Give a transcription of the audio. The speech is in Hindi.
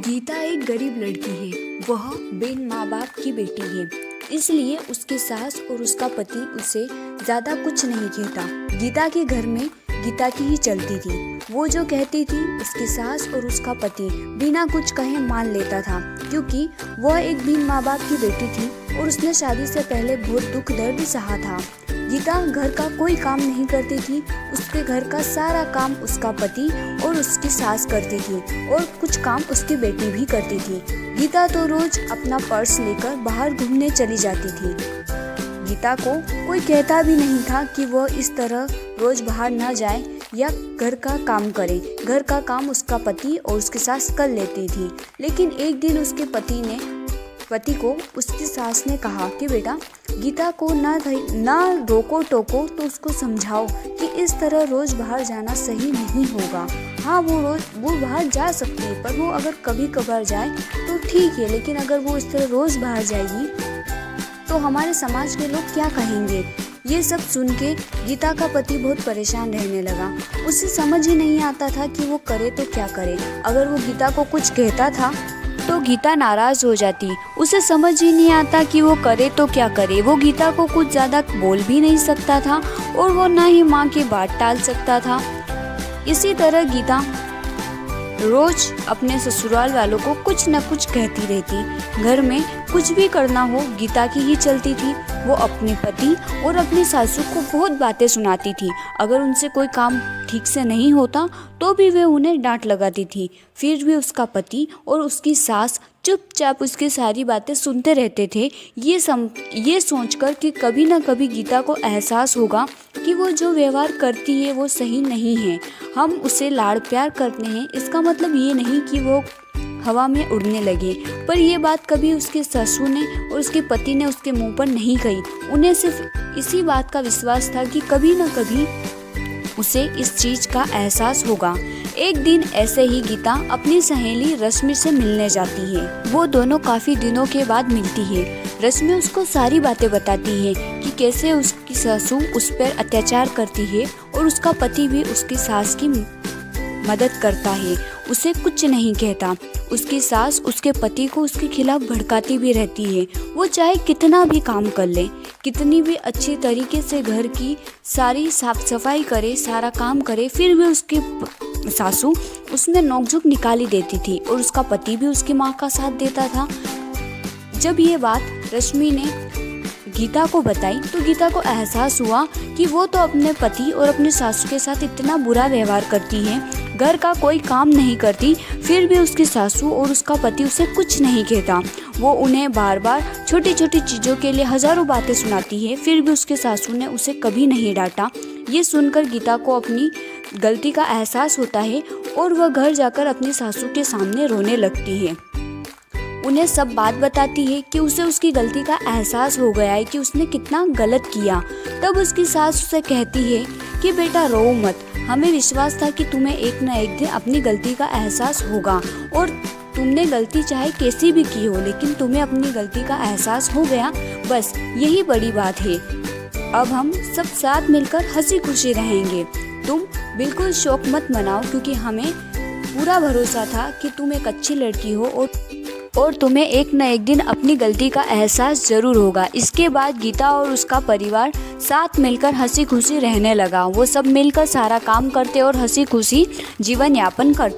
गीता एक गरीब लड़की है। वह बिन माँ बाप की बेटी है, इसलिए उसकी सास और उसका पति उसे ज्यादा कुछ नहीं कहता। गीता के घर में गीता की ही चलती थी। वो जो कहती थी उसकी सास और उसका पति बिना कुछ कहे मान लेता था, क्योंकि वह एक बिन माँ बाप की बेटी थी और उसने शादी से पहले बहुत दुख दर्द सहा था। गीता घर का कोई काम नहीं करती थी। उसके घर का सारा काम उसका पति और उसकी सास करती थी और कुछ काम उसकी बेटी भी करती थी। गीता तो रोज अपना पर्स लेकर बाहर घूमने चली जाती थी। गीता को कोई कहता भी नहीं था कि वह इस तरह रोज बाहर न जाए या घर का काम करे। घर का काम उसका पति और उसकी सास कर लेती थी। लेकिन एक दिन उसके पति को उसकी सास ने कहा कि बेटा, गीता को ना रोको टोको, तो उसको समझाओ कि इस तरह रोज बाहर जाना सही नहीं होगा। हाँ, वो बाहर जा सकती है, पर वो अगर कभी कभार जाए तो ठीक है, लेकिन अगर वो इस तरह रोज बाहर जाएगी तो हमारे समाज के लोग क्या कहेंगे। ये सब सुन के गीता का पति बहुत परेशान रहने लगा। उसे समझ ही नहीं आता था कि वो करे तो क्या करे। अगर वो गीता को कुछ कहता था तो गीता नाराज हो जाती। उसे समझ ही नहीं आता कि वो करे तो क्या करे। वो गीता को कुछ ज्यादा बोल भी नहीं सकता था और वो ना ही माँ की बात टाल सकता था। इसी तरह गीता रोज अपने ससुराल वालों को कुछ न कुछ कहती रहती। घर में कुछ भी करना हो गीता की ही चलती थी। वो अपने पति और अपनी सासू को बहुत बातें सुनाती थी। अगर उनसे कोई काम ठीक से नहीं होता तो भी वे उन्हें डांट लगाती थी। फिर भी उसका पति और उसकी सास चुपचाप उसकी सारी बातें सुनते रहते थे, ये सोचकर कि कभी ना कभी गीता को एहसास होगा कि वो जो व्यवहार करती है वो सही नहीं है। हम उसे लाड़ प्यार करते हैं, इसका मतलब ये नहीं कि वो हवा में उड़ने लगे। पर ये बात कभी उसके ससुर ने और उसके पति ने उसके मुंह पर नहीं कही। उन्हें सिर्फ इसी बात का विश्वास था कि कभी न कभी उसे इस चीज का एहसास होगा। एक दिन ऐसे ही गीता अपनी सहेली रश्मि से मिलने जाती है। वो दोनों काफी दिनों के बाद मिलती है। रश्मि उसको सारी बातें बताती है कि कैसे उसकी सासू उस पर अत्याचार करती है और उसका पति भी उसकी सास की मदद करता है, उसे कुछ नहीं कहता। उसकी सास उसके पति को उसके खिलाफ भड़काती भी रहती है। वो चाहे कितना भी काम कर ले, कितनी भी अच्छी तरीके से घर की सारी साफ सफाई करे, सारा काम करे, फिर भी उसकी सासू उसमें नोकझोंक निकाली देती थी और उसका पति भी उसकी माँ का साथ देता था। जब ये बात रश्मि ने गीता को बताई तो गीता को एहसास हुआ कि वो तो अपने पति और अपने सासू के साथ इतना बुरा व्यवहार करती है, घर का कोई काम नहीं करती, फिर भी उसकी सासू और उसका पति उसे कुछ नहीं कहता। वो उन्हें बार बार छोटी छोटी चीज़ों के लिए हजारों बातें सुनाती है, फिर भी उसके सासू ने उसे कभी नहीं डांटा। ये सुनकर गीता को अपनी गलती का एहसास होता है और वह घर जाकर अपनी सासू के सामने रोने लगती है। उन्हें सब बात बताती है कि उसे उसकी गलती का एहसास हो गया है कि उसने कितना गलत किया। तब उसकी सास उसे कहती है कि बेटा रो मत, हमें विश्वास था कि तुम्हें एक न एक दिन अपनी गलती का एहसास होगा और तुमने गलती चाहे कैसी भी की हो, लेकिन तुम्हें अपनी गलती का एहसास हो गया, बस यही बड़ी बात है। अब हम सब साथ मिलकर हंसी खुशी रहेंगे। तुम बिल्कुल शौक मत मनाओ, क्योंकि हमें पूरा भरोसा था कि तुम एक अच्छी लड़की हो और तुम्हें एक न एक दिन अपनी गलती का एहसास जरूर होगा। इसके बाद गीता और उसका परिवार साथ मिलकर हंसी खुशी रहने लगा। वो सब मिलकर सारा काम करते और हंसी खुशी जीवन यापन करते।